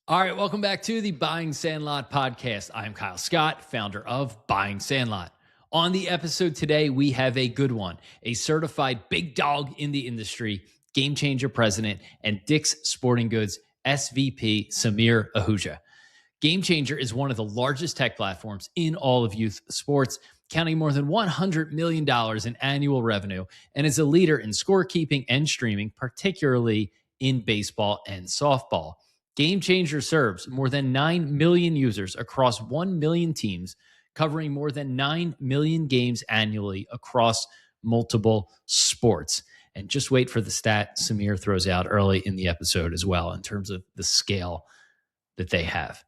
All right, welcome back to the Buying Sandlot podcast. I'm Kyle Scott, founder of Buying Sandlot. On the episode today, we have a good one, a certified big dog in the industry, GameChanger president, and Dick's Sporting Goods SVP, Samir Ahuja. GameChanger is one of the largest tech platforms in all of youth sports, counting more than $100 million in annual revenue, and is a leader in scorekeeping and streaming, particularly in baseball and softball. GameChanger serves more than 9 million users across 1 million teams, covering more than 9 million games annually across multiple sports. And just wait for the stat Samir throws out early in the episode as well in terms of the scale that they have.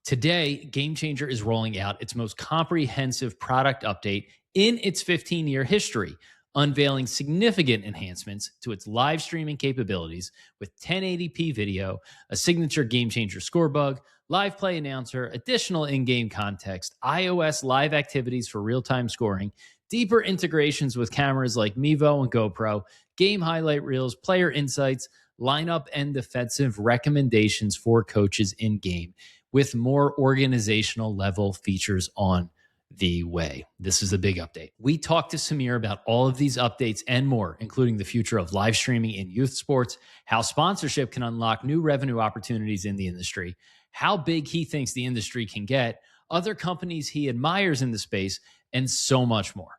Today, GameChanger is rolling out its most comprehensive product update in its 15-year history, unveiling significant enhancements to its live streaming capabilities with 1080p video, a signature GameChanger score bug, live play announcer, additional in-game context, iOS live activities for real-time scoring, deeper integrations with cameras like Mevo and GoPro, game highlight reels, player insights, lineup and defensive recommendations for coaches in-game, with more organizational level features on the way. This is a big update. We talked to Samir about all of these updates and more, including the future of live streaming in youth sports, how sponsorship can unlock new revenue opportunities in the industry, how big he thinks the industry can get, other companies he admires in the space, and so much more.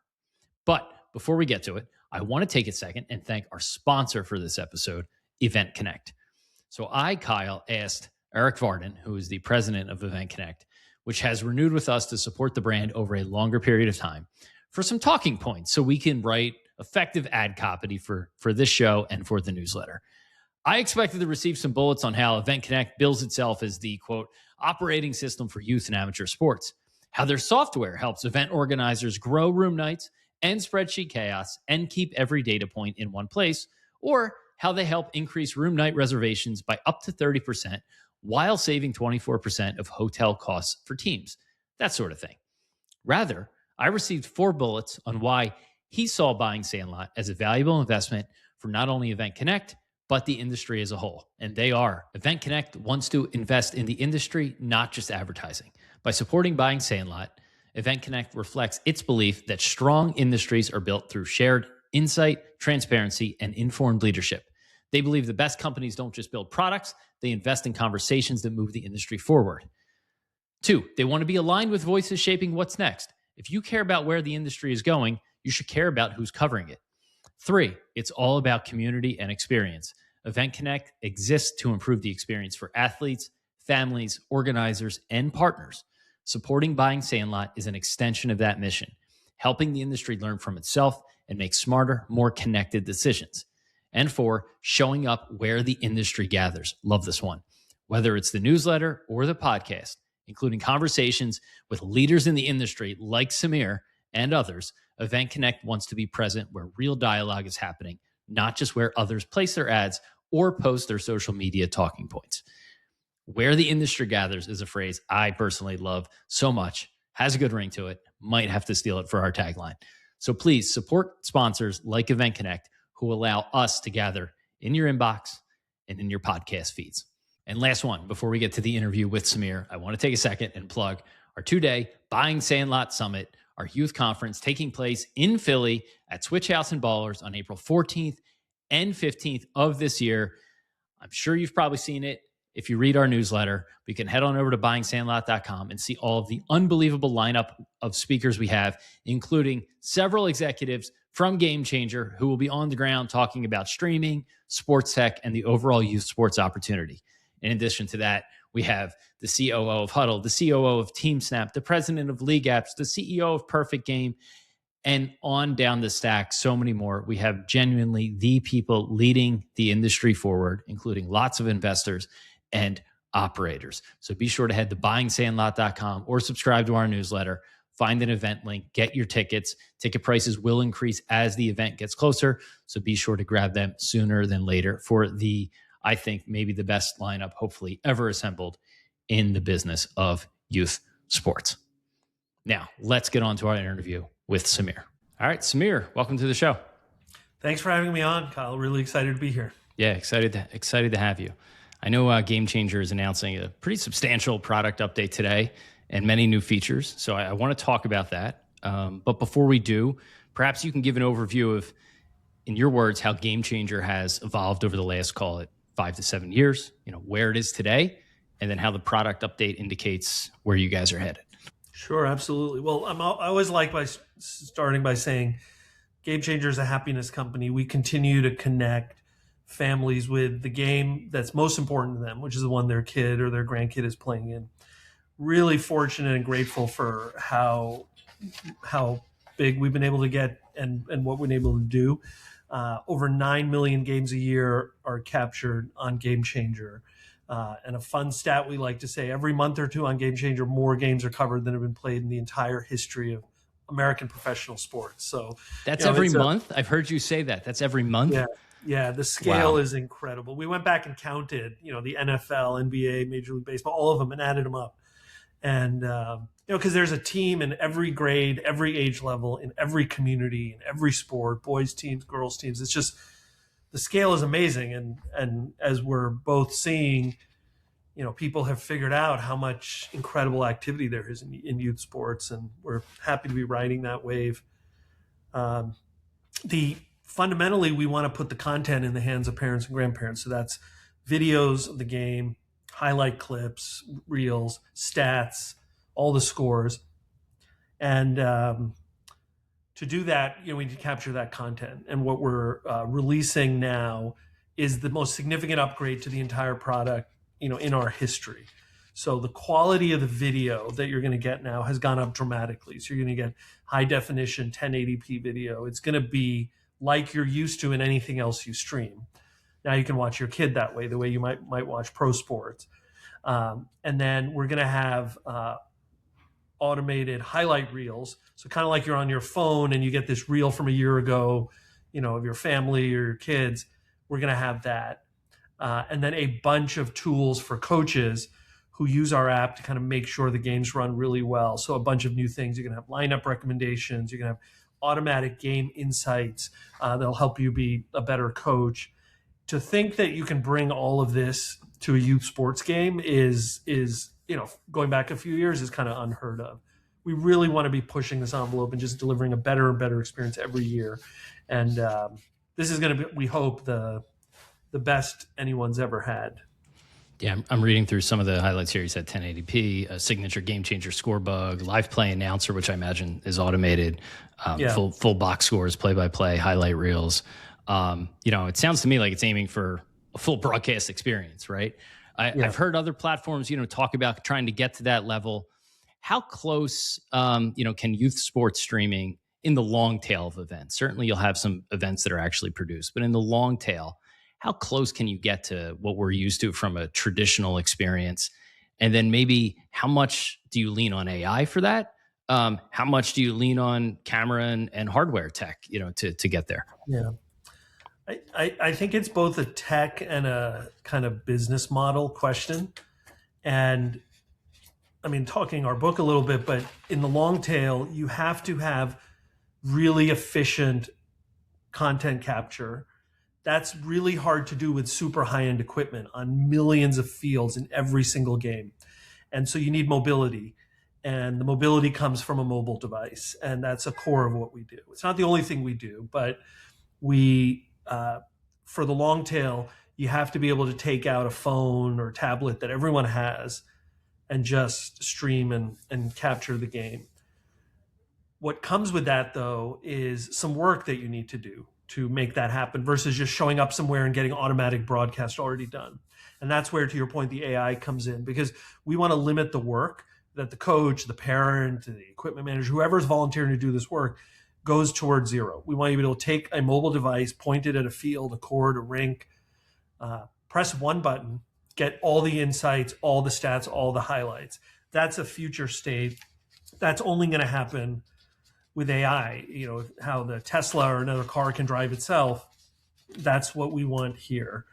But before we get to it, I want to take a second and thank our sponsor for this episode, Event Connect. So Kyle, asked Eric Varden, who is the president of Event Connect, which has renewed with us to support the brand over a longer period of time, for some talking points so we can write effective ad copy for this show and for the newsletter. I expected to receive some bullets on how Event Connect bills itself as the, quote, operating system for youth and amateur sports, how their software helps event organizers grow room nights and spreadsheet chaos and keep every data point in one place, or how they help increase room night reservations by up to 30%, while saving 24% of hotel costs for teams, that sort of thing. Rather, I received 4 bullets on why he saw Buying Sandlot as a valuable investment for not only Event Connect, but the industry as a whole. And they are. Event Connect wants to invest in the industry, not just advertising. By supporting Buying Sandlot, Event Connect reflects its belief that strong industries are built through shared insight, transparency, and informed leadership. They believe the best companies don't just build products, they invest in conversations that move the industry forward. 2, they want to be aligned with voices shaping what's next. If you care about where the industry is going, you should care about who's covering it. 3, it's all about community and experience. Event Connect exists to improve the experience for athletes, families, organizers, and partners. Supporting Buying Sandlot is an extension of that mission, helping the industry learn from itself and make smarter, more connected decisions. And 4, showing up where the industry gathers. Love this one. Whether it's the newsletter or the podcast, including conversations with leaders in the industry like Samir and others, Event Connect wants to be present where real dialogue is happening, not just where others place their ads or post their social media talking points. Where the industry gathers is a phrase I personally love so much, has a good ring to it, might have to steal it for our tagline. So please support sponsors like Event Connect, who allow us to gather in your inbox and in your podcast feeds. And last one, before we get to the interview with Samir, I want to take a second and plug our 2-day Buying Sandlot Summit, our youth conference taking place in Philly at Switch House and Ballers on April 14th and 15th of this year. I'm sure you've probably seen it if you read our newsletter. You can head on over to buyingsandlot.com and see all of the unbelievable lineup of speakers we have, including several executives from GameChanger who will be on the ground talking about streaming, sports tech, and the overall youth sports opportunity. In addition to that, we have the COO of Huddle, the COO of TeamSnap, the president of League Apps, the CEO of Perfect Game, and on down the stack, so many more. We have genuinely the people leading the industry forward, including lots of investors and operators. So be sure to head to buyingsandlot.com or subscribe to our newsletter. Find an event link, get your tickets. Ticket prices will increase as the event gets closer, so be sure to grab them sooner than later for the, I think, maybe the best lineup, hopefully, ever assembled in the business of youth sports. Now, let's get on to our interview with Samir. All right, Samir, welcome to the show. Thanks for having me on, Kyle. Really excited to be here. Yeah, excited to have you. I know Game Changer is announcing a pretty substantial product update today and many new features. So I want to talk about that. But before we do, perhaps you can give an overview of, in your words, how Game Changer has evolved over the last, call it 5 to 7 years, where it is today, and then how the product update indicates where you guys are headed. Sure, absolutely. Well, I always like by starting by saying Game Changer is a happiness company. We continue to connect families with the game that's most important to them, which is the one their kid or their grandkid is playing in. Really fortunate and grateful for how big we've been able to get and what we've been able to do. Over 9 million games a year are captured on Game Changer. And a fun stat we like to say, every month or two on Game Changer, more games are covered than have been played in the entire history of American professional sports. So that's every month. I've heard you say that. That's every month. Yeah. The scale is incredible. We went back and counted, the NFL, NBA, Major League Baseball, all of them, and added them up. And because there's a team in every grade, every age level, in every community, in every sport, boys teams, girls teams. It's just the scale is amazing. And as we're both seeing, people have figured out how much incredible activity there is in youth sports, and we're happy to be riding that wave. Fundamentally, we want to put the content in the hands of parents and grandparents. So that's videos of the game, highlight clips, reels, stats, all the scores. And to do that, we need to capture that content. And what we're releasing now is the most significant upgrade to the entire product, in our history. So the quality of the video that you're going to get now has gone up dramatically. So you're going to get high definition 1080p video. It's going to be like you're used to in anything else you stream. Now you can watch your kid that way, the way you might watch pro sports. And then we're going to have automated highlight reels. So kind of like you're on your phone and you get this reel from a year ago, of your family or your kids. We're going to have that. And then a bunch of tools for coaches who use our app to kind of make sure the games run really well. So a bunch of new things. You're going to have lineup recommendations. You're going to have automatic game insights that'll help you be a better coach. To think that you can bring all of this to a youth sports game is going back a few years is kind of unheard of. We really want to be pushing this envelope and just delivering a better and better experience every year. And this is going to be, we hope, the best anyone's ever had. Yeah, I'm reading through some of the highlights here. You said 1080p, a signature Game Changer score bug, live play announcer, which I imagine is automated, full box scores, play-by-play, highlight reels. It sounds to me like it's aiming for a full broadcast experience, right? I've heard other platforms, talk about trying to get to that level. How close, can youth sports streaming in the long tail of events? Certainly you'll have some events that are actually produced, but in the long tail, how close can you get to what we're used to from a traditional experience? And then maybe how much do you lean on AI for that? How much do you lean on camera and hardware tech, to get there? Yeah. I think it's both a tech and a kind of business model question. And talking our book a little bit, but in the long tail, you have to have really efficient content capture. That's really hard to do with super high-end equipment on millions of fields in every single game. And so you need mobility. And the mobility comes from a mobile device. And that's a core of what we do. It's not the only thing we do, but we, for the long tail, you have to be able to take out a phone or tablet that everyone has and just stream and capture the game. What comes with that, though, is some work that you need to do to make that happen versus just showing up somewhere and getting automatic broadcast already done. And that's where, to your point, the AI comes in, because we want to limit the work that the coach, the parent, the equipment manager, whoever's volunteering to do this work, goes towards zero. We want you to be able to take a mobile device, point it at a field, a court, a rink, press one button, get all the insights, all the stats, all the highlights. That's a future state. That's only going to happen with AI, how the Tesla or another car can drive itself. That's what we want here.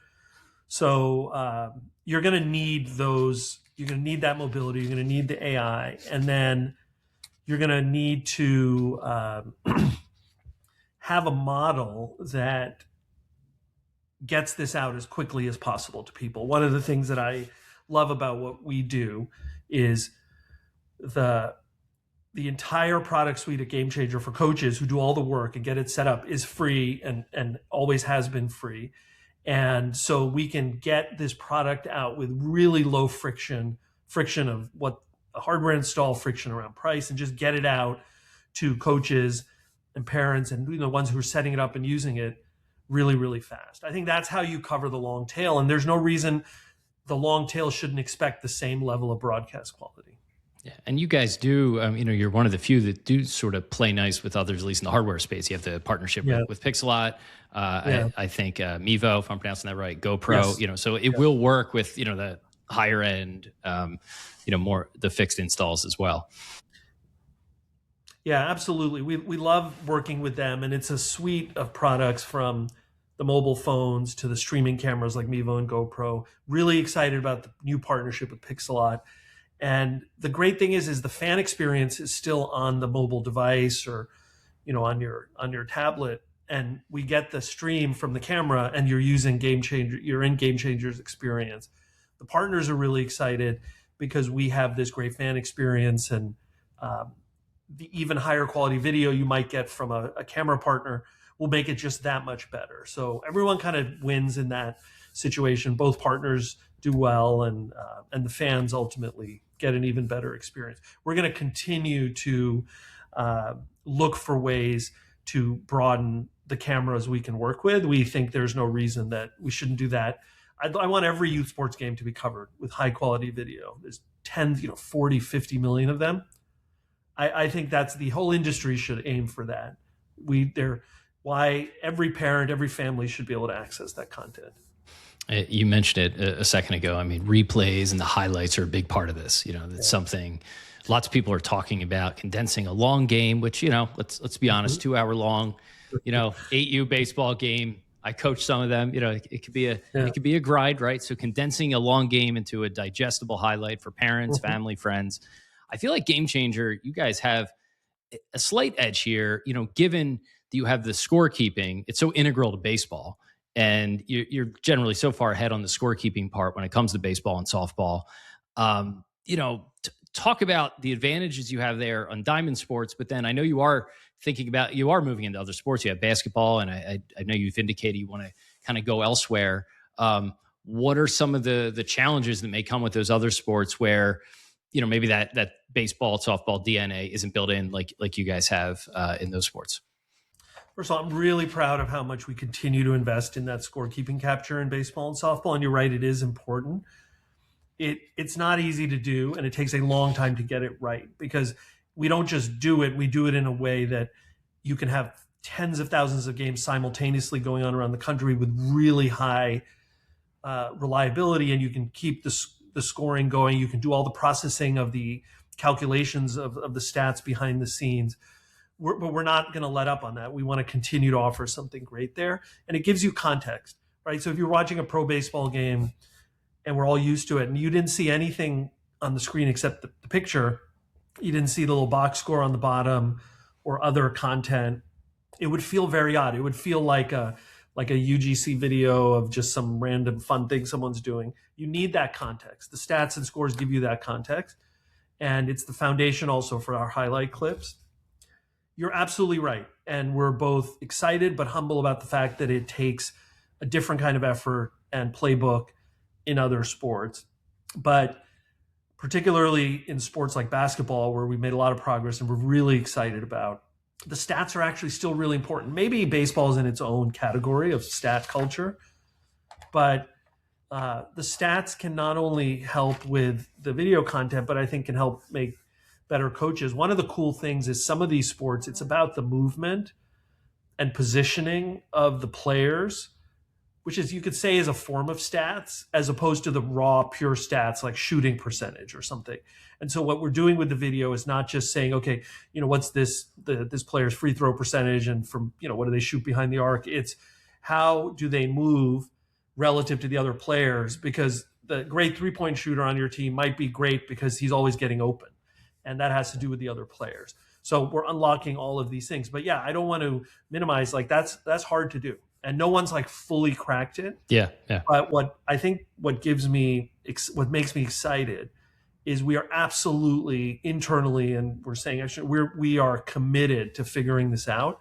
So you're going to need those. You're going to need that mobility. You're going to need the AI. And then you're going to need to have a model that gets this out as quickly as possible to people. One of the things that I love about what we do is the entire product suite at Game Changer for coaches who do all the work and get it set up is free and always has been free. And so we can get this product out with really low friction of what the hardware install, friction around price, and just get it out to coaches and parents and the ones who are setting it up and using it really, really fast. I think that's how you cover the long tail. And there's no reason the long tail shouldn't expect the same level of broadcast quality. Yeah, and you guys do, you're one of the few that do sort of play nice with others, at least in the hardware space. You have the partnership with Pixelot. I think Mevo, if I'm pronouncing that right, GoPro. Yes. So it will work with the higher end, more the fixed installs as well. Yeah, absolutely. We love working with them, and it's a suite of products from the mobile phones to the streaming cameras like Mevo and GoPro. Really excited about the new partnership with Pixelot. And the great thing is the fan experience is still on the mobile device or, on your tablet, and we get the stream from the camera, and you're using you're in Game Changer's experience. The partners are really excited because we have this great fan experience, and the even higher quality video you might get from a camera partner will make it just that much better. So everyone kind of wins in that situation. Both partners do well, and the fans ultimately get an even better experience. We're going to continue to look for ways to broaden the cameras we can work with. We think there's no reason that we shouldn't do that. I want every youth sports game to be covered with high quality video. There's 10, 40, 50 million of them. I think that's the whole industry should aim for that. Why every parent, every family should be able to access that content. You mentioned it a second ago. I mean, replays and the highlights are a big part of this. It's something lots of people are talking about, condensing a long game, which, let's be honest, 2 hour long, 8U baseball game. I coach some of them, it could be a grind, right? So condensing a long game into a digestible highlight for parents, family, friends. I feel like Game Changer, you guys have a slight edge here, given that you have the scorekeeping. It's so integral to baseball. And you're generally so far ahead on the scorekeeping part when it comes to baseball and softball. Talk about the advantages you have there on diamond sports, but then I know you are moving into other sports. You have basketball, and I know you've indicated you want to kind of go elsewhere. What are some of the challenges that may come with those other sports where, maybe that baseball, softball DNA isn't built in like you guys have in those sports? First of all, I'm really proud of how much we continue to invest in that scorekeeping capture in baseball and softball. And you're right, it is important. It's not easy to do, and it takes a long time to get it right, because we don't just do it. We do it in a way that you can have tens of thousands of games simultaneously going on around the country with really high reliability, and you can keep the scoring going. You can do all the processing of the calculations of the stats behind the scenes. But we're not going to let up on that. We want to continue to offer something great there. And it gives you context, right? So if you're watching a pro baseball game and we're all used to it, and you didn't see anything on the screen except the picture, you didn't see the little box score on the bottom or other content, it would feel very odd. It would feel like a UGC video of just some random fun thing someone's doing. You need that context. The stats and scores give you that context. And it's the foundation also for our highlight clips. You're absolutely right. And we're both excited but humble about the fact that it takes a different kind of effort and playbook in other sports. But particularly in sports like basketball, where we've made a lot of progress and we're really excited about, the stats are actually still really important. Maybe baseball is in its own category of stat culture, but the stats can not only help with the video content, but I think can help make better coaches. One of the cool things is some of these sports, it's about the movement and positioning of the players, which is, you could say, is a form of stats as opposed to the raw pure stats like shooting percentage or something. And so what we're doing with the video is not just saying, okay, what's this player's free throw percentage and from, what do they shoot behind the arc? It's how do they move relative to the other players, because the great 3-point shooter on your team might be great because he's always getting open. And that has to do with the other players. So we're unlocking all of these things. But yeah, I don't want to minimize, that's hard to do. and no one's like fully cracked it. Yeah. Yeah. But what makes me excited is we are absolutely internally, and we're saying actually we are committed to figuring this out.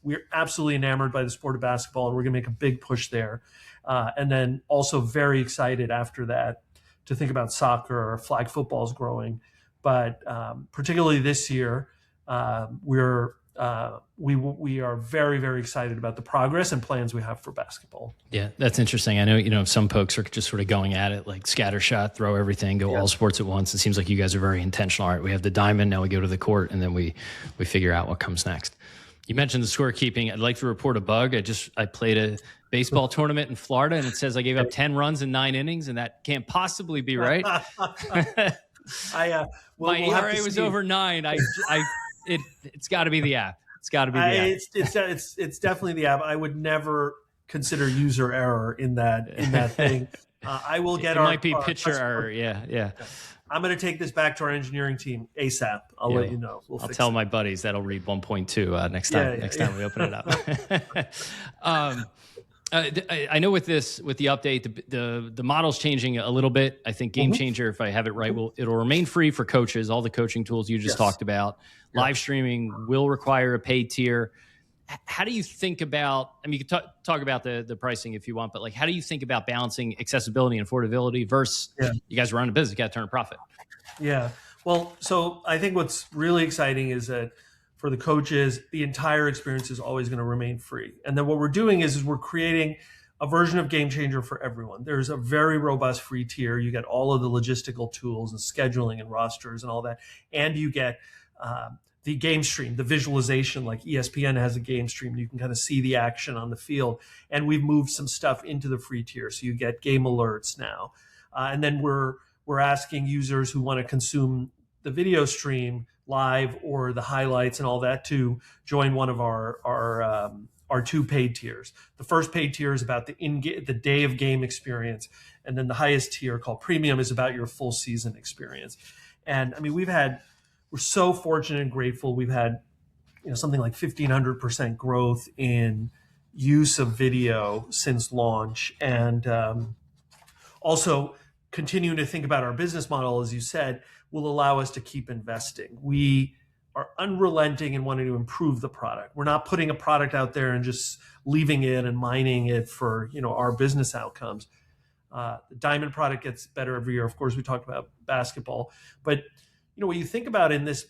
We're absolutely enamored by the sport of basketball, and we're going to make a big push there. And then also very excited after that to think about soccer or flag football is growing. But particularly this year, we are very, very excited about the progress and plans we have for basketball. Yeah, that's interesting. I know, some folks are just sort of going at it like scattershot, throw everything, go all sports at once. It seems like you guys are very intentional. All right, we have the diamond, now we go to the court, and then we figure out what comes next. You mentioned the scorekeeping. I'd like to report a bug. I played a baseball tournament in Florida, and it says I gave up 10 runs in 9 innings, and that can't possibly be right. My ERA was over 9. It's got to be the app. It's got to be the app. It's definitely the app. I would never consider user error in that thing. I will get it might be pitcher error. Yeah. I'm going to take this back to our engineering team ASAP. I'll let you know. I'll tell my buddies that'll read 1.2 next time we open it up. I know with the update, the model's changing a little bit. I think GameChanger, if I have it right, it'll remain free for coaches. All the coaching tools you just talked about. Live streaming will require a paid tier. How do you think about? I mean, you can talk about the pricing if you want, but like, how do you think about balancing accessibility and affordability versus you guys run a business, you got to turn a profit? Yeah. Well, so I think what's really exciting is that for the coaches, the entire experience is always going to remain free. And then what we're doing is we're creating a version of GameChanger for everyone. There's a very robust free tier. You get all of the logistical tools and scheduling and rosters and all that. And you get the game stream, the visualization, like ESPN has a game stream. You can kind of see the action on the field. And we've moved some stuff into the free tier. So you get game alerts now. And then we're asking users who want to consume the video stream live or the highlights and all that to join one of our 2 paid tiers. The first paid tier is about the day of game experience. And then the highest tier, called Premium, is about your full season experience. And I mean, we're so fortunate and grateful. We've had, something like 1,500% growth in use of video since launch. And also continuing to think about our business model, as you said, will allow us to keep investing. We are unrelenting in wanting to improve the product. We're not putting a product out there and just leaving it and mining it for, our business outcomes. The Diamond product gets better every year. Of course, we talked about basketball, but what you think about in this,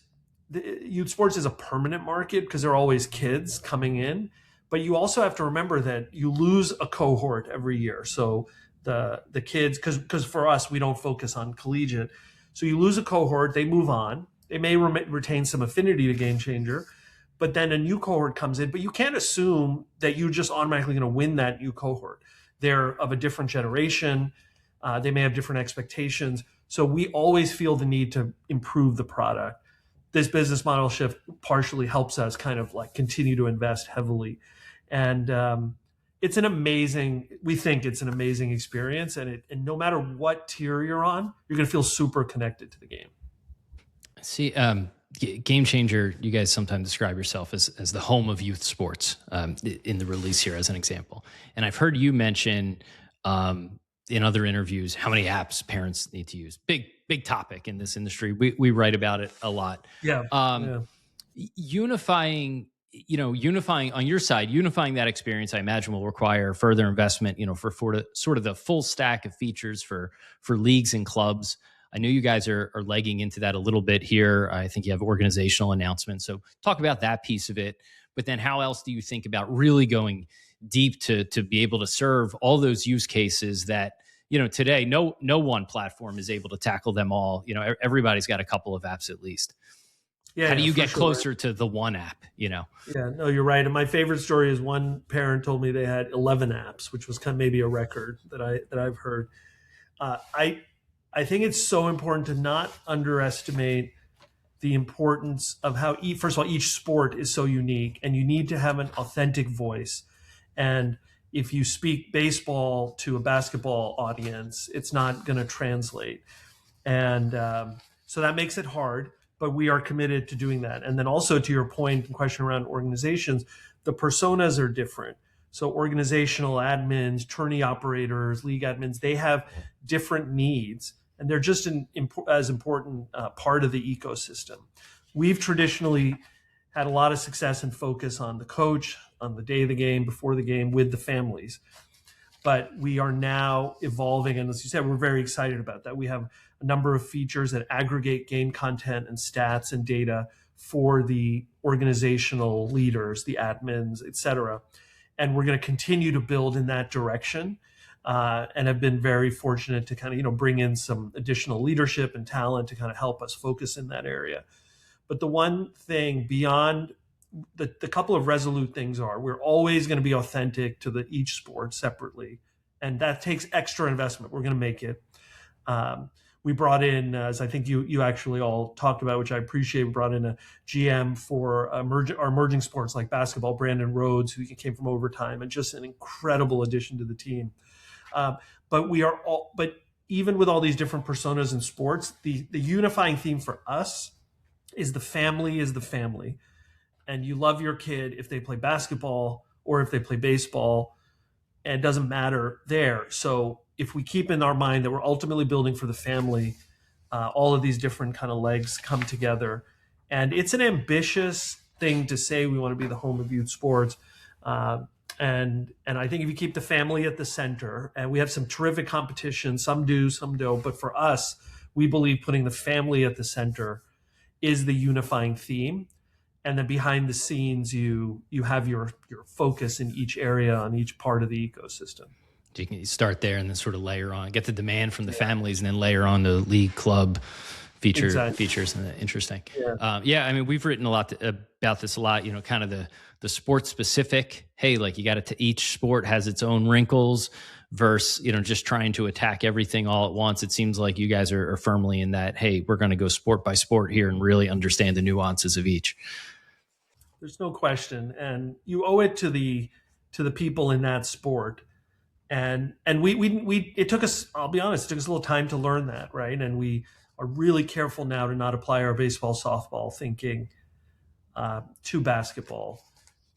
youth sports is a permanent market because there are always kids coming in, but you also have to remember that you lose a cohort every year. So the kids, because for us, we don't focus on collegiate. So you lose a cohort, they move on. They may retain some affinity to GameChanger, but then a new cohort comes in. But you can't assume that you're just automatically going to win that new cohort. They're of a different generation. They may have different expectations. So we always feel the need to improve the product. This business model shift partially helps us kind of like continue to invest heavily. And we think it's an amazing experience. And no matter what tier you're on, you're going to feel super connected to the game. See, GameChanger, you guys sometimes describe yourself as the home of youth sports in the release here as an example. And I've heard you mention in other interviews how many apps parents need to use. Big topic in this industry. We write about it a lot. Unifying on your side, unifying that experience, I imagine, will require further investment, for sort of the full stack of features for leagues and clubs. I know you guys are legging into that a little bit here. I think you have organizational announcements. So talk about that piece of it. But then how else do you think about really going deep to be able to serve all those use cases that, today, no one platform is able to tackle them all. Everybody's got a couple of apps at least. Yeah, how do you get closer to the one app, Yeah, no, you're right. And my favorite story is one parent told me they had 11 apps, which was kind of maybe a record that I've heard. I think it's so important to not underestimate the importance of how, first of all, each sport is so unique, and you need to have an authentic voice. And if you speak baseball to a basketball audience, it's not going to translate. And so that makes it hard, but we are committed to doing that. And then also, to your point and question around organizations, the personas are different. So organizational admins, tourney operators, league admins, they have different needs, and they're just as important part of the ecosystem. We've traditionally had a lot of success and focus on the coach, on the day of the game, before the game, with the families. But we are now evolving, and as you said, we're very excited about that. We have a number of features that aggregate game content and stats and data for the organizational leaders, the admins, et cetera. And we're going to continue to build in that direction, and have been very fortunate to kind of bring in some additional leadership and talent to kind of help us focus in that area. But the one thing beyond the couple of resolute things are, we're always going to be authentic to each sport separately, and that takes extra investment. We're going to make it. We brought in, as I think you actually all talked about, which I appreciate, we brought in a GM for our emerging sports like basketball, Brandon Rhodes, who came from Overtime, and just an incredible addition to the team. But even with all these different personas in sports, the unifying theme for us is the family is the family. And you love your kid if they play basketball or if they play baseball, and it doesn't matter there. So if we keep in our mind that we're ultimately building for the family, all of these different kind of legs come together. And it's an ambitious thing to say we want to be the home of youth sports. And I think if you keep the family at the center, and we have some terrific competition, some do, some don't, but for us, we believe putting the family at the center is the unifying theme. And then behind the scenes, you have your focus in each area on each part of the ecosystem. You can start there and then sort of layer on, get the demand from the families, and then layer on the league club features. Interesting. I mean, we've written a lot about this a lot, kind of the sports specific. Hey, like you got to each sport has its own wrinkles versus, just trying to attack everything all at once. It seems like you guys are firmly in that, hey, we're going to go sport by sport here and really understand the nuances of each. There's no question. And you owe it to the people in that sport. And we it took us, I'll be honest, it took us a little time to learn that, right? And we are really careful now to not apply our baseball, softball thinking to basketball.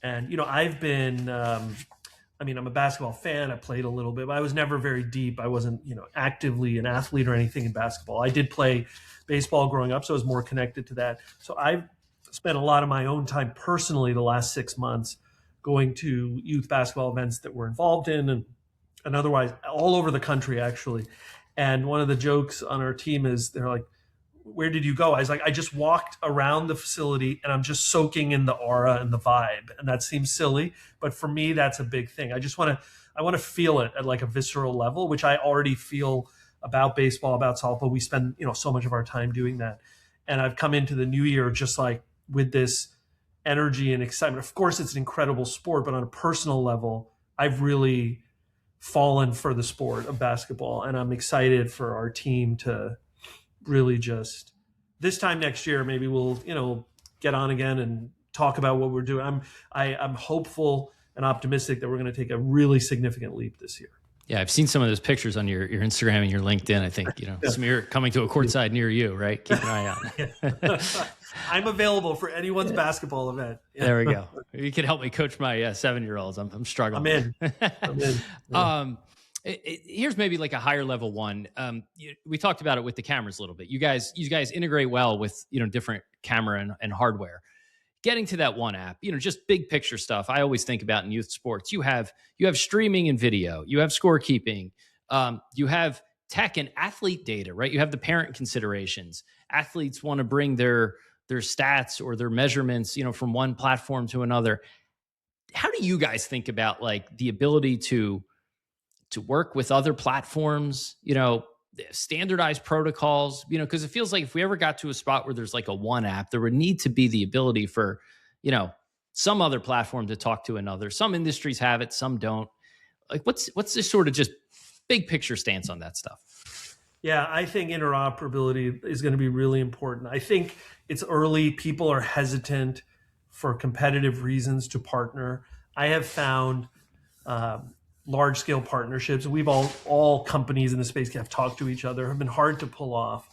And, I've been, I'm a basketball fan. I played a little bit, but I was never very deep. I wasn't, actively an athlete or anything in basketball. I did play baseball growing up, so I was more connected to that. So I've spent a lot of my own time personally the last 6 months going to youth basketball events that we're involved in and otherwise all over the country, actually. And one of the jokes on our team is they're like, where did you go? I was like, I just walked around the facility and I'm just soaking in the aura and the vibe. And that seems silly, but for me, that's a big thing. I want to feel it at like a visceral level, which I already feel about baseball, about softball. We spend, so much of our time doing that. And I've come into the new year just like with this energy and excitement. Of course, it's an incredible sport, but on a personal level, I've really fallen for the sport of basketball. And I'm excited for our team to really just this time next year, maybe we'll, get on again and talk about what we're doing. I'm hopeful and optimistic that we're going to take a really significant leap this year. Yeah, I've seen some of those pictures on your Instagram and your LinkedIn. I think, Samir coming to a courtside near you, right? Keep an eye out. I'm available for anyone's basketball event. Yeah. There we go. You can help me coach my 7-year-olds. I'm struggling. I'm in. Yeah. Here's maybe like a higher level one. We talked about it with the cameras a little bit. You guys integrate well with, different camera and hardware. Getting to that one app, just big picture stuff. I always think about in youth sports. You have streaming and video. You have scorekeeping. You have tech and athlete data, right? You have the parent considerations. Athletes want to bring their stats or their measurements, from one platform to another. How do you guys think about like the ability to work with other platforms, standardized protocols, because it feels like if we ever got to a spot where there's like a one app, there would need to be the ability for, some other platform to talk to another. Some industries have it, some don't. Like what's this sort of just big picture stance on that stuff? Yeah, I think interoperability is going to be really important. I think it's early. People are hesitant for competitive reasons to partner. I have found large-scale partnerships. We've all companies in the space have talked to each other, have been hard to pull off.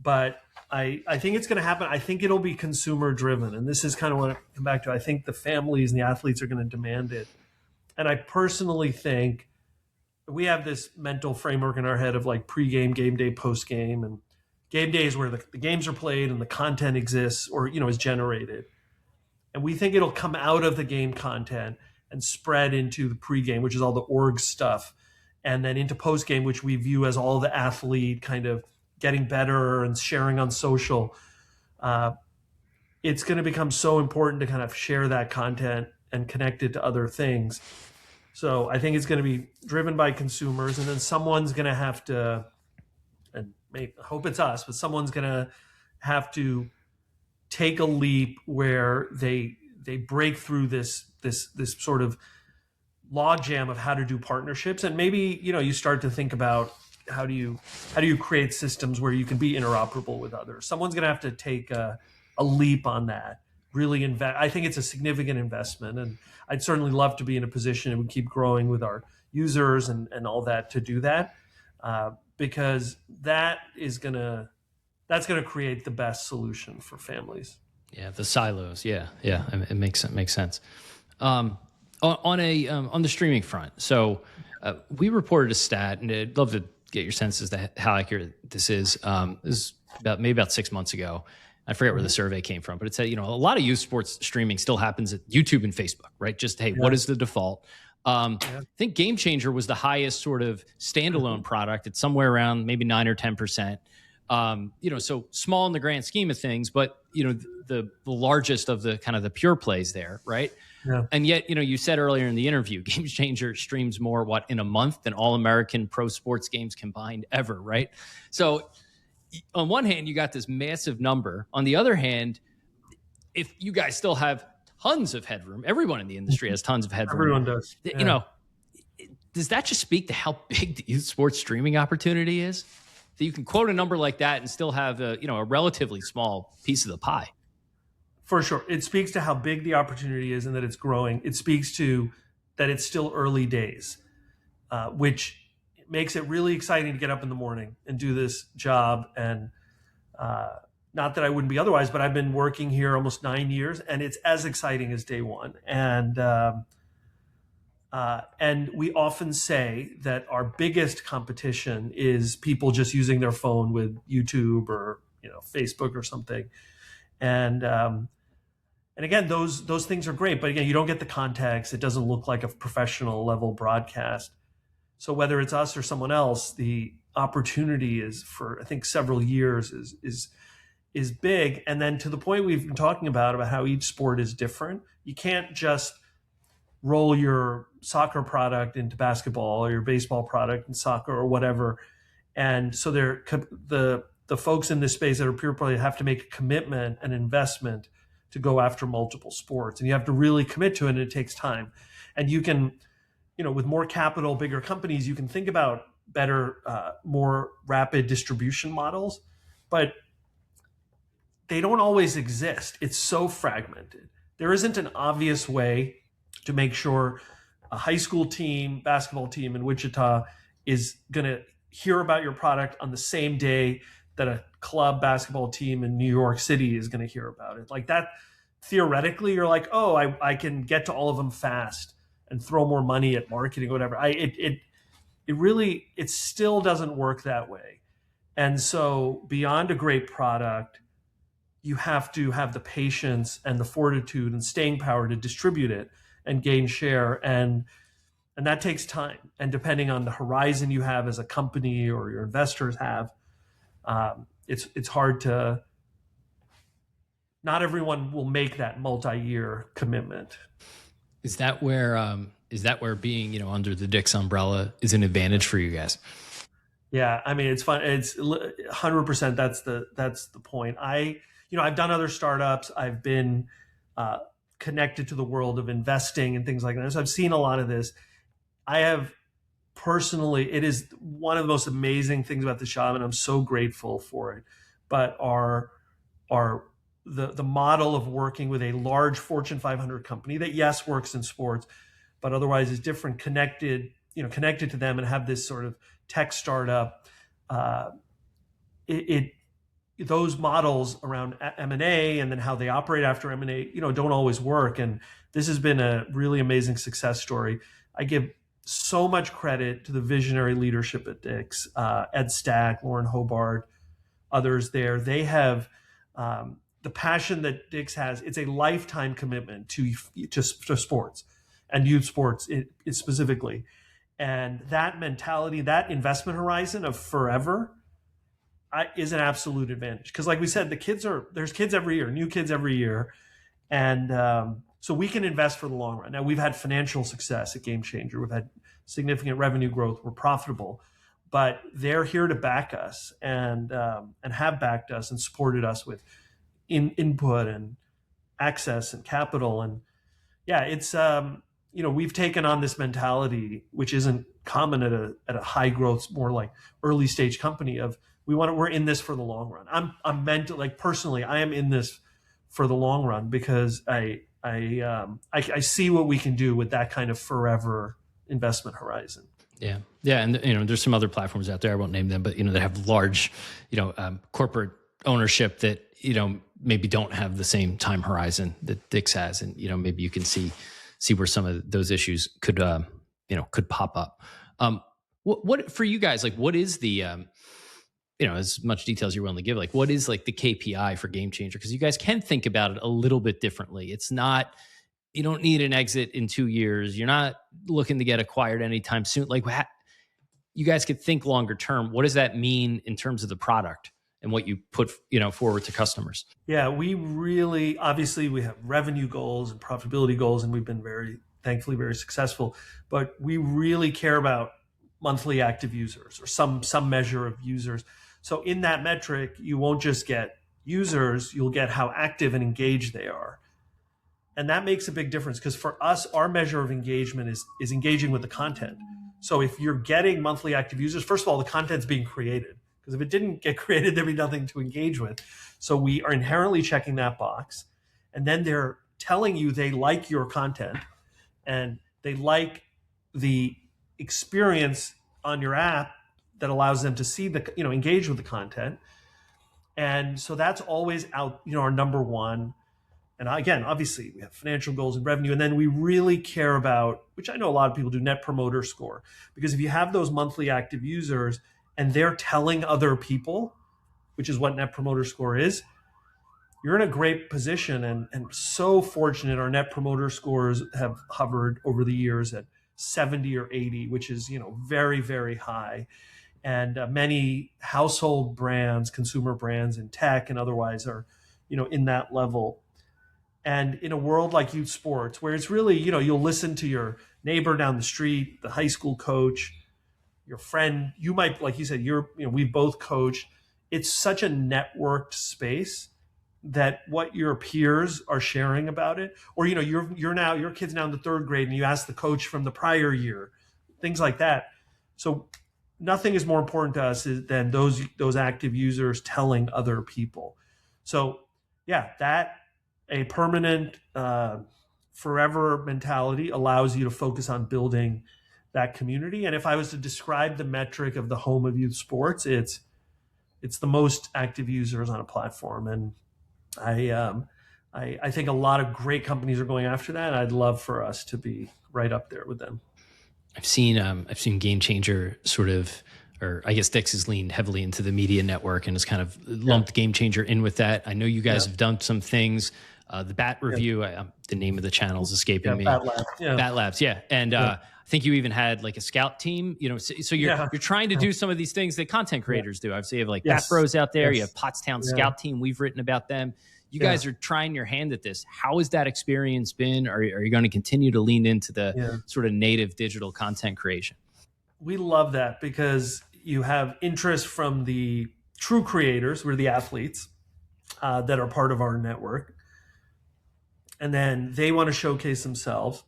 But I think it's going to happen. I think it'll be consumer-driven. And this is kind of what I come back to. I think the families and the athletes are going to demand it. And I personally think we have this mental framework in our head of like pregame, game day, postgame, and game day is where the games are played and the content exists or is generated. And we think it'll come out of the game content and spread into the pregame, which is all the org stuff, and then into postgame, which we view as all the athlete kind of getting better and sharing on social. It's going to become so important to kind of share that content and connect it to other things. So I think it's going to be driven by consumers, and then someone's going to have to, and I hope it's us, but someone's going to have to take a leap where they break through this sort of logjam of how to do partnerships, and maybe you start to think about how do you create systems where you can be interoperable with others. Someone's going to have to take a leap on that. Really invest. I think it's a significant investment, and I'd certainly love to be in a position and we keep growing with our users and all that to do that, because that's going to create the best solution for families. Yeah, the silos. Yeah, it makes sense. On the streaming front, so we reported a stat, and I'd love to get your sense as to how accurate this is. This is about 6 months ago. I forget where the survey came from, but it said, a lot of youth sports streaming still happens at YouTube and Facebook, right? Just, hey, what is the default? I think GameChanger was the highest sort of standalone product. It's somewhere around maybe 9 or 10%. So small in the grand scheme of things, but the largest of the kind of the pure plays there, right? Yeah. And yet, you said earlier in the interview, GameChanger streams more in a month than all American pro sports games combined ever, right? So on one hand, you got this massive number. On the other hand, if you guys still have tons of headroom, everyone in the industry has tons of headroom. Everyone does. Yeah. Does that just speak to how big the youth sports streaming opportunity is? That you can quote a number like that and still have a relatively small piece of the pie. For sure. It speaks to how big the opportunity is and that it's growing. It speaks to that it's still early days, which makes it really exciting to get up in the morning and do this job. And not that I wouldn't be otherwise, but I've been working here almost 9 years, and it's as exciting as day one. And we often say that our biggest competition is people just using their phone with YouTube or Facebook or something. And again, those things are great, but again, you don't get the context. It doesn't look like a professional level broadcast. So whether it's us or someone else, the opportunity is for, I think, several years is big. And then to the point we've been talking about how each sport is different, you can't just roll your soccer product into basketball or your baseball product in soccer or whatever. And so the folks in this space that are pure play have to make a commitment, an investment to go after multiple sports. And you have to really commit to it, and it takes time. And you can, with more capital, bigger companies, you can think about better, more rapid distribution models, but they don't always exist. It's so fragmented. There isn't an obvious way to make sure a high school team, basketball team in Wichita is going to hear about your product on the same day that a club basketball team in New York City is going to hear about it. Like that, theoretically, you're like, oh, I can get to all of them fast and throw more money at marketing or whatever. It still doesn't work that way. And so beyond a great product, you have to have the patience and the fortitude and staying power to distribute it and gain share. And that takes time. And depending on the horizon you have as a company or your investors have, it's hard to, not everyone will make that multi-year commitment. Is that where being, under the Dick's umbrella is an advantage for you guys? Yeah. I mean, it's fun. It's 100%. That's the point. I've done other startups. I've been connected to the world of investing and things like that. So I've seen a lot of this. I have personally, it is one of the most amazing things about the job, and I'm so grateful for it. But the model of working with a large Fortune 500 company that, yes, works in sports, but otherwise is different, connected to them, and have this sort of tech startup. Those models around M&A and then how they operate after M&A, don't always work. And this has been a really amazing success story. I give so much credit to the visionary leadership at Dick's, Ed Stack, Lauren Hobart, others there. They have the passion that Dick's has. It's a lifetime commitment to sports and youth sports specifically. And that mentality, that investment horizon of forever is an absolute advantage. Because like we said, there's kids every year, new kids every year. And so we can invest for the long run. Now, we've had financial success at GameChanger. We've had significant revenue growth. We're profitable. But they're here to back us and have backed us and supported us with input and access and capital. And yeah, it's we've taken on this mentality, which isn't common at a high growth, more like early stage company, of we're in this for the long run. I'm meant to, like, personally, I am in this for the long run because I see what we can do with that kind of forever investment horizon. Yeah. Yeah. And, there's some other platforms out there, I won't name them, but, that have large, corporate ownership that, maybe don't have the same time horizon that Dick's has. And, maybe you can see where some of those issues could pop up. What for you guys, like, what is the, as much detail as you're willing to give, like, what is like the KPI for GameChanger? Because you guys can think about it a little bit differently. It's not, you don't need an exit in 2 years. You're not looking to get acquired anytime soon. Like, you guys could think longer term. What does that mean in terms of the product and what you put, forward to customers? Yeah, obviously we have revenue goals and profitability goals, and we've been thankfully very successful, but we really care about monthly active users or some measure of users. So in that metric, you won't just get users, you'll get how active and engaged they are. And that makes a big difference, because for us, our measure of engagement is engaging with the content. So if you're getting monthly active users, first of all, the content's being created, because if it didn't get created, there'd be nothing to engage with. So we are inherently checking that box. And then they're telling you they like your content and they like the experience on your app that allows them to see engage with the content. And so that's always out, our number one. And again, obviously we have financial goals and revenue. And then we really care about, which I know a lot of people do, Net Promoter Score. Because if you have those monthly active users and they're telling other people, which is what Net Promoter Score is, you're in a great position. And so fortunate, our Net Promoter Scores have hovered over the years at 70 or 80, which is, very, very high. And many household brands, consumer brands in tech and otherwise are, in that level. And in a world like youth sports, where it's really, you'll listen to your neighbor down the street, the high school coach, your friend, you might, like you said, we've both coached. It's such a networked space that what your peers are sharing about it, or, your kid's now in the third grade and you ask the coach from the prior year, things like that. So nothing is more important to us than those active users telling other people. So yeah, that a permanent, forever mentality allows you to focus on building that community. And if I was to describe the metric of the home of youth sports, it's the most active users on a platform. And I think a lot of great companies are going after that. I'd love for us to be right up there with them. I've seen GameChanger sort of, or I guess Dick's has leaned heavily into the media network and has kind of lumped GameChanger in with that. I know you guys have done some things. The Bat Review, the name of the channel is escaping me. Bat Labs. Bat Labs, yeah. And I think you even had like a scout team, so you're trying to do some of these things that content creators do. Obviously, you have like Bat Bros out there. You have Pottstown Scout Team. We've written about them. You guys are trying your hand at this. How has that experience been? Are you going to continue to lean into the sort of native digital content creation? We love that, because you have interest from the true creators, we're the athletes that are part of our network. And then they want to showcase themselves.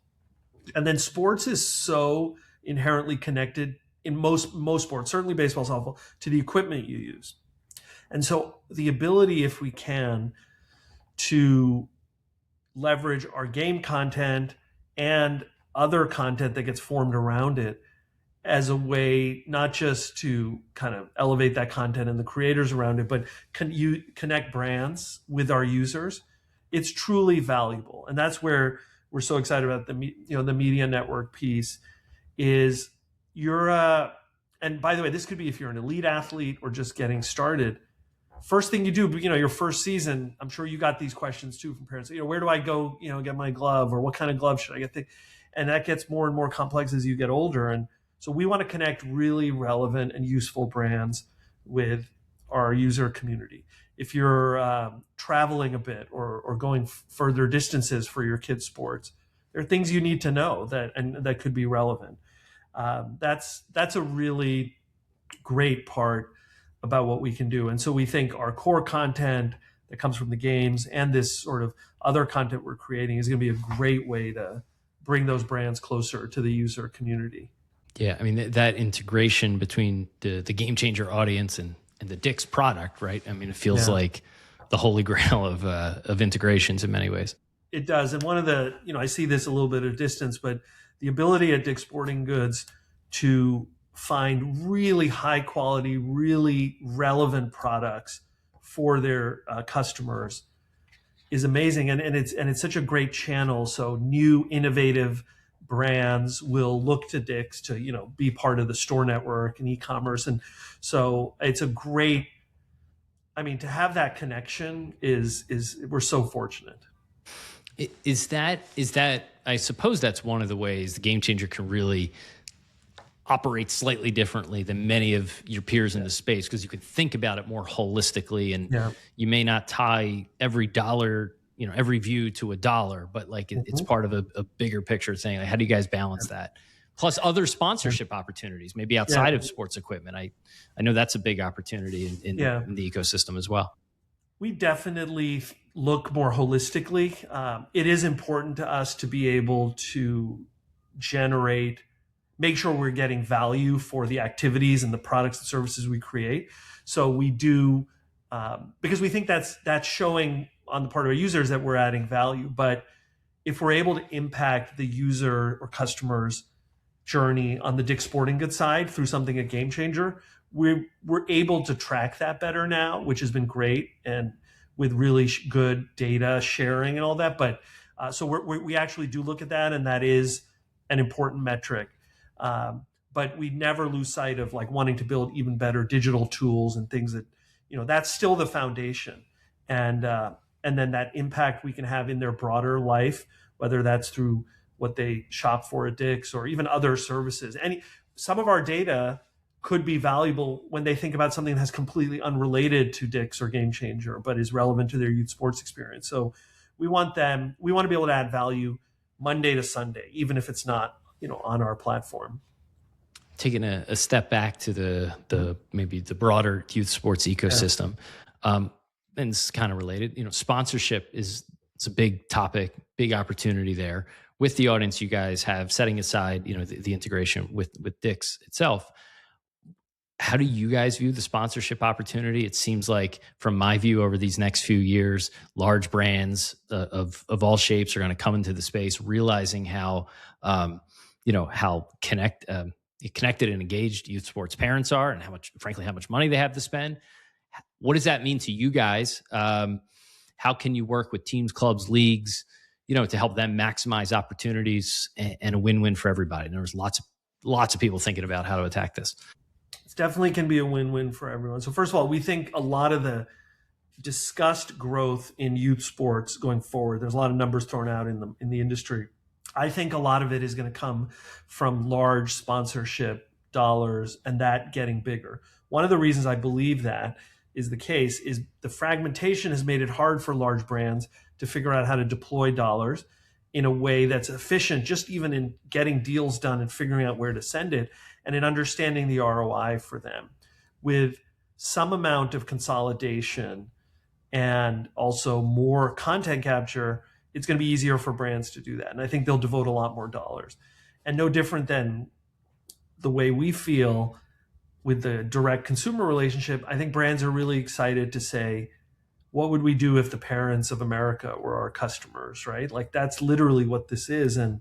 And then sports is so inherently connected in most sports, certainly baseball, softball, to the equipment you use. And so the ability, if we can, to leverage our game content and other content that gets formed around it as a way not just to kind of elevate that content and the creators around it, but you connect brands with our users, it's truly valuable. And that's where we're so excited about the media network piece. is you're and by the way, this could be if you're an elite athlete or just getting started. First thing you do, your first season, I'm sure you got these questions too from parents. Where do I go, get my glove, or what kind of glove should I get? And that gets more and more complex as you get older. And so we want to connect really relevant and useful brands with our user community. If you're traveling a bit or going further distances for your kids' sports, there are things you need to know that could be relevant. That's a really great part about what we can do. And so we think our core content that comes from the games and this sort of other content we're creating is going to be a great way to bring those brands closer to the user community. Yeah, I mean that integration between the Game Changer audience and the Dick's product, right? I mean, it feels like the holy grail of integrations in many ways. It does, and one of the I see this a little bit at a distance, but the ability at Dick's Sporting Goods to find really high quality, really relevant products for their customers is amazing, and it's such a great channel. So new innovative brands will look to Dick's to be part of the store network and e-commerce, and so it's a great. I mean, to have that connection is we're so fortunate. Is that I suppose that's one of the ways the Game Changer can really operate slightly differently than many of your peers in the space, because you can think about it more holistically, and you may not tie every dollar, every view to a dollar, but like it's part of a bigger picture saying, like, how do you guys balance that? Plus other sponsorship opportunities, maybe outside of sports equipment. I know that's a big opportunity in the ecosystem as well. We definitely look more holistically. It is important to us to be able to make sure we're getting value for the activities and the products and services we create. So we do, because we think that's showing on the part of our users that we're adding value. But if we're able to impact the user or customer's journey on the Dick's Sporting Goods side through something at Game Changer, we're able to track that better now, which has been great, and with really good data sharing and all that. But so we actually do look at that, and that is an important metric. But we never lose sight of like wanting to build even better digital tools and things that that's still the foundation, and then that impact we can have in their broader life, whether that's through what they shop for at Dick's or even other services. Some of our data could be valuable when they think about something that's completely unrelated to Dick's or Game Changer, but is relevant to their youth sports experience. So we want to be able to add value Monday to Sunday, even if it's not, on our platform. Taking a step back to the maybe the broader youth sports ecosystem, and it's kind of related. Sponsorship it's a big topic, big opportunity there with the audience you guys have. Setting aside, the integration with Dick's itself. How do you guys view the sponsorship opportunity? It seems like, from my view, over these next few years, large brands of all shapes are going to come into the space, realizing how connected and engaged youth sports parents are, and how much money they have to spend. What does that mean to you guys? How can you work with teams, clubs, leagues, to help them maximize opportunities and a win-win for everybody? And there's lots of people thinking about how to attack this. It definitely can be a win-win for everyone. So first of all, we think a lot of the discussed growth in youth sports going forward, there's a lot of numbers thrown out in the industry. I think a lot of it is going to come from large sponsorship dollars and that getting bigger. One of the reasons I believe that is the case is the fragmentation has made it hard for large brands to figure out how to deploy dollars in a way that's efficient, just even in getting deals done and figuring out where to send it, and in understanding the ROI for them. With some amount of consolidation and also more content capture, it's going to be easier for brands to do that. And I think they'll devote a lot more dollars. And no different than the way we feel with the direct consumer relationship, I think brands are really excited to say, what would we do if the parents of America were our customers, right? Like, that's literally what this is. And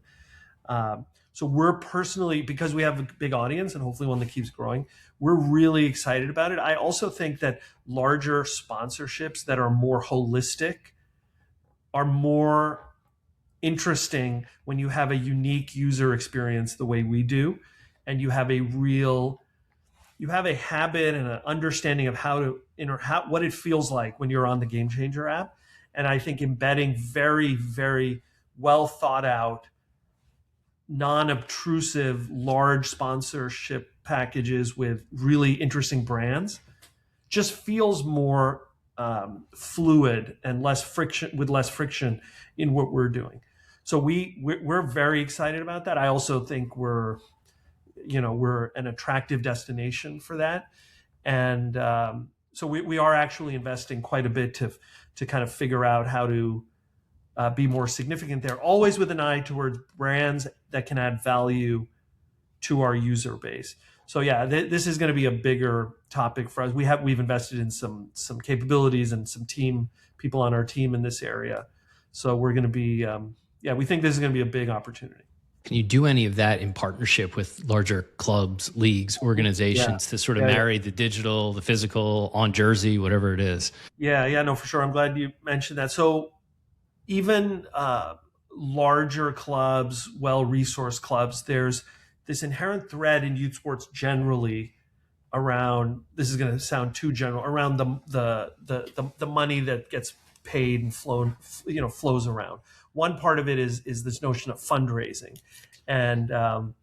so we're personally, because we have a big audience and hopefully one that keeps growing, we're really excited about it. I also think that larger sponsorships that are more holistic are more interesting when you have a unique user experience the way we do, and you have a habit and an understanding of how to what it feels like when you're on the Game Changer app. And I think embedding very, very well thought out, non-obtrusive, large sponsorship packages with really interesting brands just feels more fluid and less friction in what we're doing. So we're very excited about that. I also think we're an attractive destination for that. And so we are actually investing quite a bit to kind of figure out how to be more significant there, always with an eye towards brands that can add value to our user base. So yeah, this is going to be a bigger topic for us. We've invested in some capabilities and some people on our team in this area. So we're going to be we think this is going to be a big opportunity. Can you do any of that in partnership with larger clubs, leagues, organizations to sort of marry the digital, the physical, on jersey, whatever it is? Yeah, no, for sure. I'm glad you mentioned that. So even larger clubs, well-resourced clubs, there's this inherent thread in youth sports generally around, this is going to sound too general, around the money that gets paid and flows around. One part of it is this notion of fundraising. And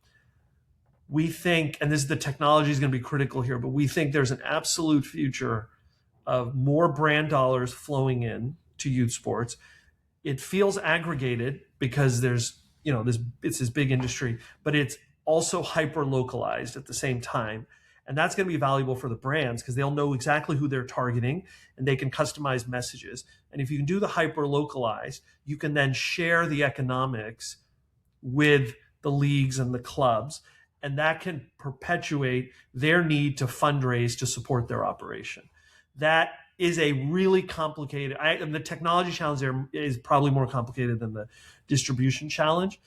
we think, and the technology is going to be critical here, but we think there's an absolute future of more brand dollars flowing in to youth sports. It feels aggregated because there's, it's this big industry, but it's also hyper localized at the same time. And that's going to be valuable for the brands because they'll know exactly who they're targeting and they can customize messages. And if you can do the hyper localized, you can then share the economics with the leagues and the clubs. And that can perpetuate their need to fundraise to support their operation. That is a really complicated, the technology challenge there is probably more complicated than the distribution challenge.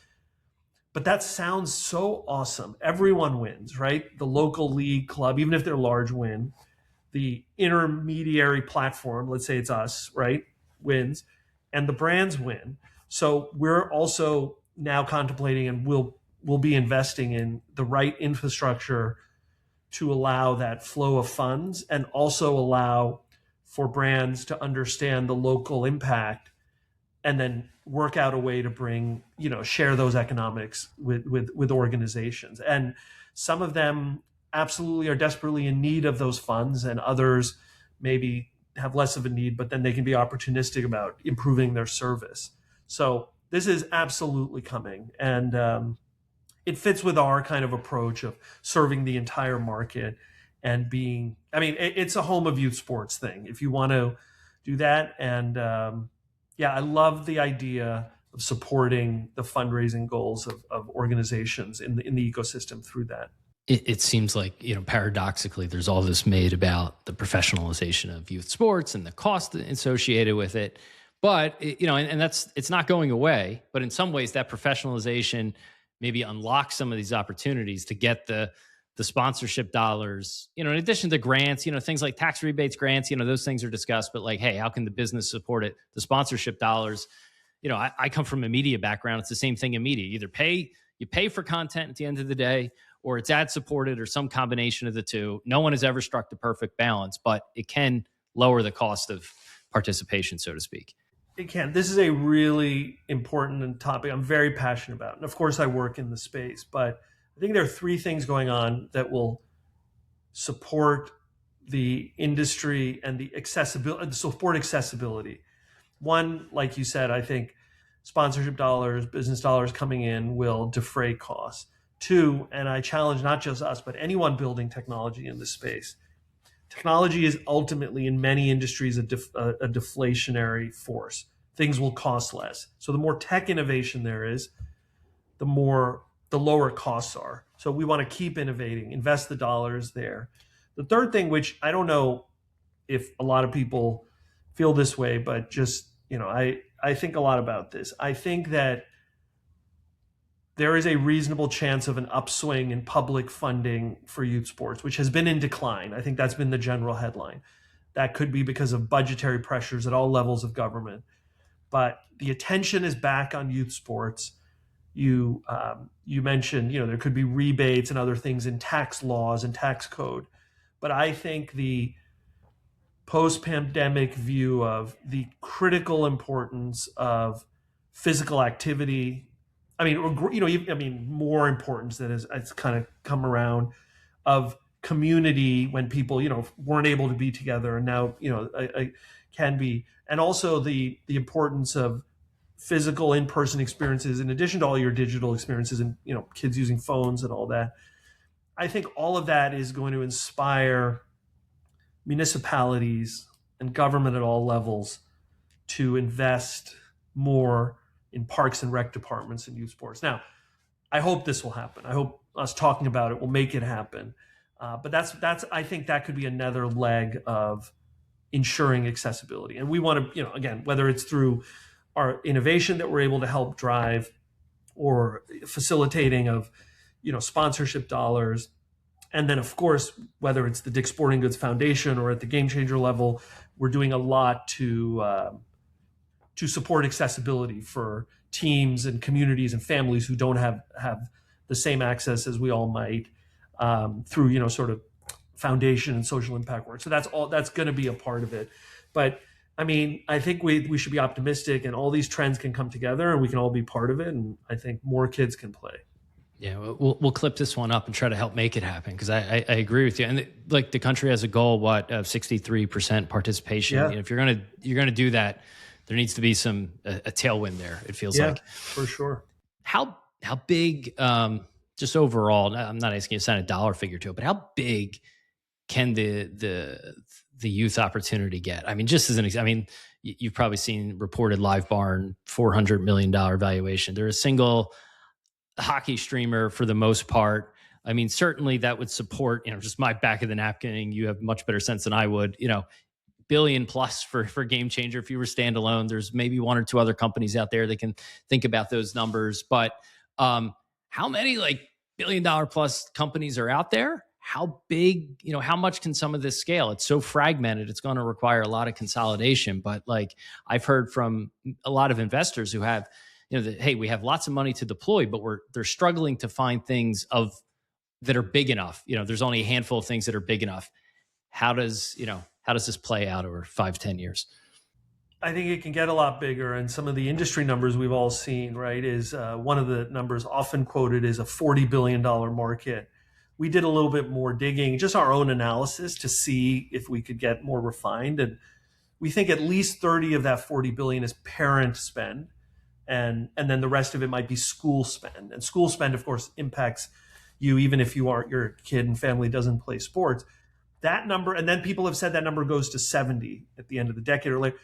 But that sounds so awesome. Everyone wins, right? The local league club, even if they're large, win. The intermediary platform, let's say it's us, right, wins. And the brands win. So we're also now contemplating and we'll be investing in the right infrastructure to allow that flow of funds and also allow for brands to understand the local impact and then work out a way to bring, share those economics with organizations. And some of them absolutely are desperately in need of those funds, and others maybe have less of a need, but then they can be opportunistic about improving their service. So this is absolutely coming. And it fits with our kind of approach of serving the entire market and it's a home of youth sports thing, if you want to do that. And I love the idea of supporting the fundraising goals of organizations in the ecosystem through that. It seems like, paradoxically, there's all this made about the professionalization of youth sports and the cost associated with it. But, it's not going away. But in some ways, that professionalization maybe unlocks some of these opportunities to get the sponsorship dollars, in addition to grants, things like tax rebates, grants, those things are discussed, but like, hey, how can the business support it? The sponsorship dollars, I come from a media background. It's the same thing in media. You pay for content at the end of the day, or it's ad supported or some combination of the two. No one has ever struck the perfect balance, but it can lower the cost of participation, so to speak. It can. This is a really important topic I'm very passionate about. And of course I work in the space, but I think there are three things going on that will support the industry and the accessibility. One, like you said, I think sponsorship dollars, business dollars coming in will defray costs. Two, and I challenge not just us, but anyone building technology in this space. Technology is ultimately, in many industries, a deflationary force. Things will cost less. So the more tech innovation there is, the lower costs are. So we want to keep innovating, invest the dollars there. The third thing, which I don't know if a lot of people feel this way, but just, I think a lot about this. I think that there is a reasonable chance of an upswing in public funding for youth sports, which has been in decline. I think that's been the general headline. That could be because of budgetary pressures at all levels of government. but the attention is back on youth sports. You mentioned, there could be rebates and other things in tax laws and tax code, but I think the post-pandemic view of the critical importance of physical activity. I mean, more importance that it's kind of come around, of community when people, weren't able to be together, and now, can be, and also the importance of physical in-person experiences in addition to all your digital experiences, and kids using phones and all that. I think all of that is going to inspire municipalities and government at all levels to invest more in parks and rec departments and youth sports. Now, I hope this will happen. I hope us talking about it will make it happen. But that's I think that could be another leg of ensuring accessibility. And we want to, again, whether it's through our innovation that we're able to help drive, or facilitating of, sponsorship dollars. And then, of course, whether it's the Dick's Sporting Goods Foundation or at the Game Changer level, we're doing a lot to support accessibility for teams and communities and families who don't have the same access as we all might, through, sort of foundation and social impact work. So that's going to be a part of it. But I mean, I think we should be optimistic, and all these trends can come together and we can all be part of it. And I think more kids can play. Yeah, we'll clip this one up and try to help make it happen, because I agree with you. And the country has a goal, of 63% participation. Yeah. If you're gonna do that, there needs to be a tailwind there. It feels like, for sure. How big, just overall? I'm not asking you to assign a dollar figure to it, but how big can the youth opportunity get? I mean, just as an example, I mean, you've probably seen reported Live Barn $400 million valuation. They're a single hockey streamer for the most part. I mean, certainly that would support, just my back of the napkin. You have much better sense than I would, billion plus for Game Changer. If you were standalone, there's maybe one or two other companies out there that can think about those numbers. But how many $1 billion plus companies are out there? How big, how much can some of this scale? It's so fragmented. It's going to require a lot of consolidation. But I've heard from a lot of investors who have, hey, we have lots of money to deploy, but they're struggling to find things that are big enough. There's only a handful of things that are big enough. How does this play out over 5-10 years? I think it can get a lot bigger, and some of the industry numbers we've all seen, right, is one of the numbers often quoted is a $40 billion market. We did a little bit more digging, just our own analysis, to see if we could get more refined, and we think at least 30 of that 40 billion is parent spend. And then the rest of it might be school spend. And school spend, of course, impacts you even if your kid and family doesn't play sports. That number, and then people have said that number goes to 70 at the end of the decade or later.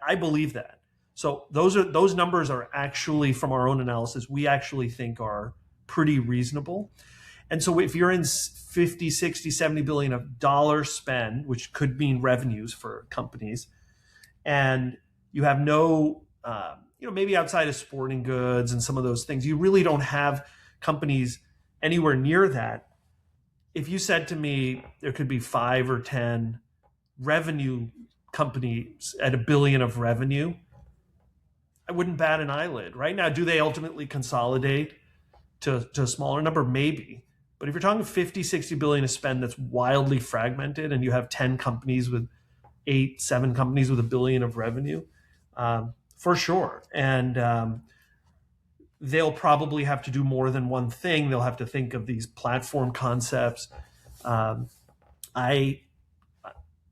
I believe that. So those numbers are actually, from our own analysis, we actually think are pretty reasonable. And so if you're in 50, 60, 70 billion of dollar spend, which could mean revenues for companies, and you have no maybe outside of sporting goods and some of those things, you really don't have companies anywhere near that. If you said to me there could be 5 or 10 revenue companies at $1 billion of revenue, I wouldn't bat an eyelid. Right now, do they ultimately consolidate to a smaller number? Maybe. But if you're talking 50, 60 billion of spend that's wildly fragmented, and you have 10 companies with 7 companies with $1 billion of revenue, for sure. And they'll probably have to do more than one thing. They'll have to think of these platform concepts.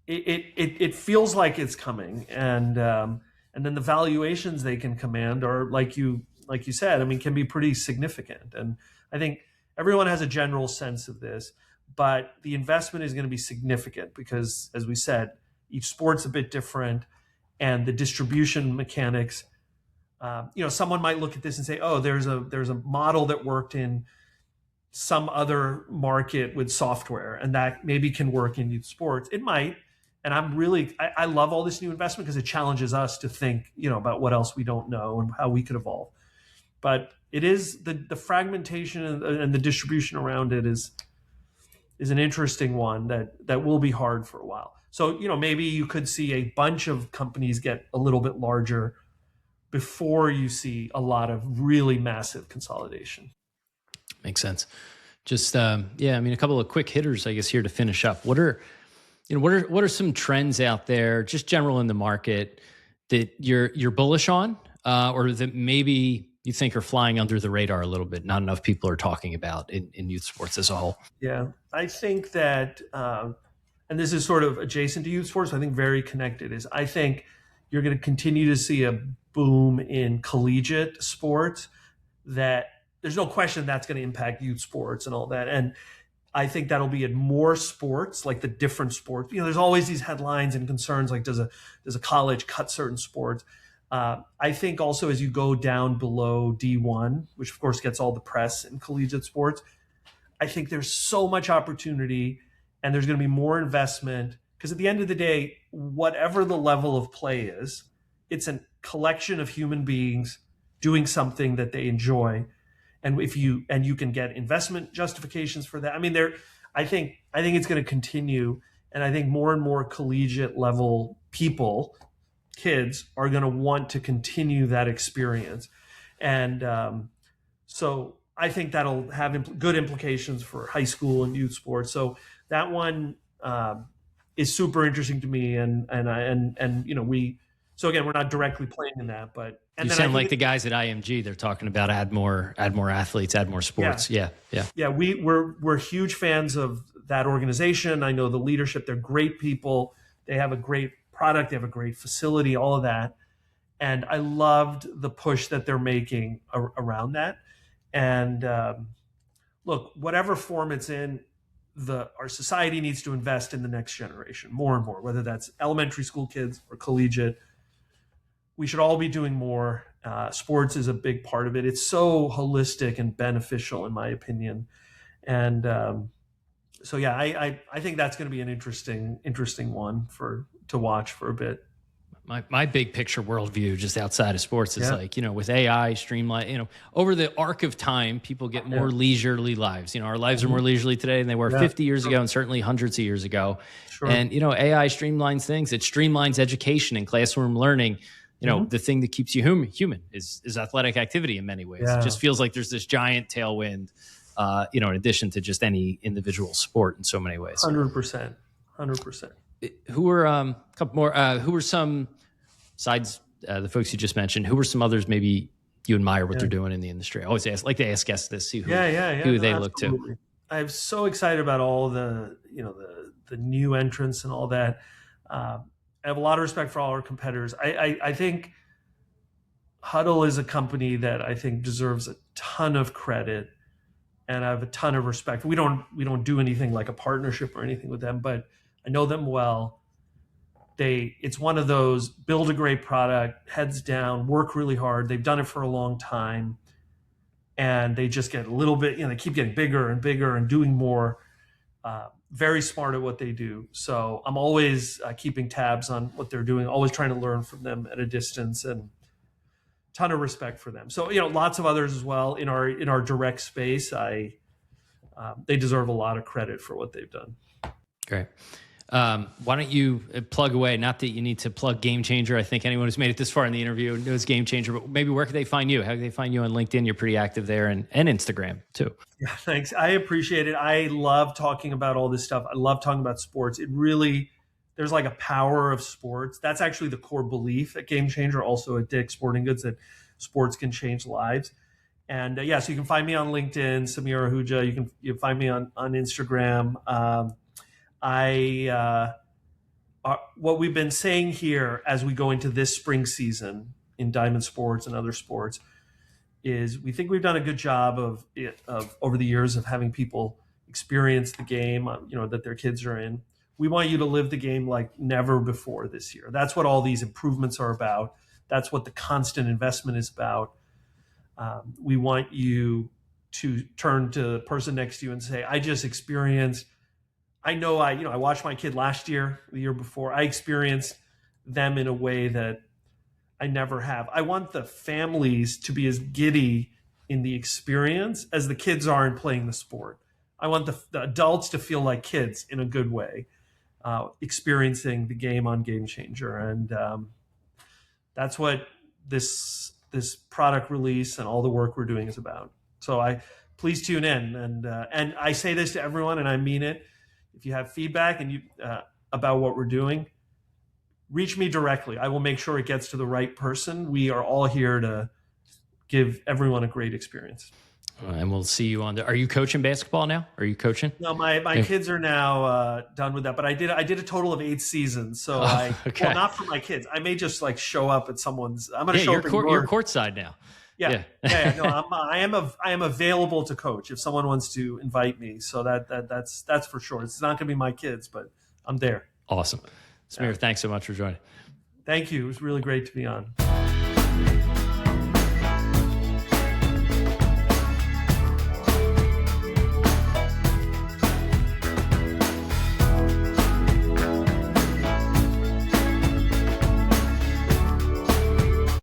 It feels like it's coming, and then the valuations they can command are, like you said, I mean, can be pretty significant. And I think everyone has a general sense of this, but the investment is going to be significant because, as we said, each sport's a bit different. And the distribution mechanics, someone might look at this and say, "Oh, there's a model that worked in some other market with software, and that maybe can work in youth sports." It might, and I love all this new investment because it challenges us to think, about what else we don't know and how we could evolve. But it is the fragmentation and the distribution around it is an interesting one that will be hard for a while. So, maybe you could see a bunch of companies get a little bit larger before you see a lot of really massive consolidation. Makes sense. Just yeah, I mean, a couple of quick hitters, I guess, here to finish up. What are some trends out there, just general in the market, that you're bullish on, or that maybe you think are flying under the radar a little bit? Not enough people are talking about in youth sports as a whole. Yeah, I think that, and this is sort of adjacent to youth sports, I think very connected, is I think you're going to continue to see a boom in collegiate sports that there's no question that's going to impact youth sports and all that. And I think that'll be in more sports, like the different sports. There's always these headlines and concerns, like does a college cut certain sports? I think also as you go down below D1, which of course gets all the press in collegiate sports, I think there's so much opportunity and there's going to be more investment, because at the end of the day, whatever the level of play is, it's a collection of human beings doing something that they enjoy. And you can get investment justifications for that. I mean, I think it's going to continue, and I think more and more collegiate level kids are going to want to continue that experience, and so I think that'll have good implications for high school and youth sports. So that one is super interesting to me, and we. So again, we're not directly playing in that, but you sound like the guys at IMG. They're talking about add more athletes, add more sports. Yeah. We're huge fans of that organization. I know the leadership; they're great people. They have a great product. They have a great facility. All of that, and I loved the push that they're making around that. And look, whatever form it's in, our society needs to invest in the next generation more and more, whether that's elementary school kids or collegiate. We should all be doing more. Sports is a big part of it. It's so holistic and beneficial, in my opinion. And so, yeah, I think that's going to be an interesting one to watch for a bit. My big picture worldview, just outside of sports, is like, with AI streamline, over the arc of time, people get more leisurely lives. Our lives are more leisurely today than they were 50 years ago, and certainly hundreds of years ago. Sure. And, AI streamlines things. It streamlines education and classroom learning. The thing that keeps you human is athletic activity in many ways. It just feels like there's this giant tailwind, in addition to just any individual sport in so many ways. 100%. Who are a couple more? Who are some, besides the folks you just mentioned? Who are some others maybe you admire what they're doing in the industry? I always like to ask guests this, see who they look to. I'm so excited about all the new entrants and all that. I have a lot of respect for all our competitors. I think Huddle is a company that I think deserves a ton of credit, and I have a ton of respect. We don't do anything like a partnership or anything with them, but I know them well. It's one of those build a great product, heads down, work really hard. They've done it for a long time, and they just get a little bit, they keep getting bigger and bigger and doing more. Very smart at what they do. So I'm always keeping tabs on what they're doing, always trying to learn from them at a distance, and ton of respect for them. So, lots of others as well in our direct space. They deserve a lot of credit for what they've done. Great. Why don't you plug away? Not that you need to plug GameChanger. I think anyone who's made it this far in the interview knows GameChanger, but maybe where can they find you? How can they find you on LinkedIn? You're pretty active there, and Instagram too. Yeah, thanks. I appreciate it. I love talking about all this stuff. I love talking about sports. There's like a power of sports. That's actually the core belief at GameChanger, also at Dick's Sporting Goods, that sports can change lives. And so you can find me on LinkedIn, Samir Ahuja. You can find me on Instagram. What we've been saying here as we go into this spring season in diamond sports and other sports is we think we've done a good job of over the years of having people experience the game, that their kids are in. We want you to live the game like never before this year. That's what all these improvements are about. That's what the constant investment is about. We want you to turn to the person next to you and say, I just experienced, I know I watched my kid last year, the year before. I experienced them in a way that I never have. I want the families to be as giddy in the experience as the kids are in playing the sport. I want the adults to feel like kids in a good way, experiencing the game on GameChanger. And that's what this product release and all the work we're doing is about. So please tune in, and I say this to everyone, and I mean it. If you have feedback and you about what we're doing, reach me directly. I will make sure it gets to the right person. We are all here to give everyone a great experience. And we'll see you on there. Are you coaching basketball now? Are you coaching? No, my kids are now done with that. But I did a total of 8 seasons. So okay. Well, not for my kids. I may just like show up at someone's. I'm going to show up. You're courtside now. Yeah. No, I am available to coach if someone wants to invite me. So that's for sure. It's not going to be my kids, but I'm there. Awesome. Samir, thanks so much for joining. Thank you. It was really great to be on.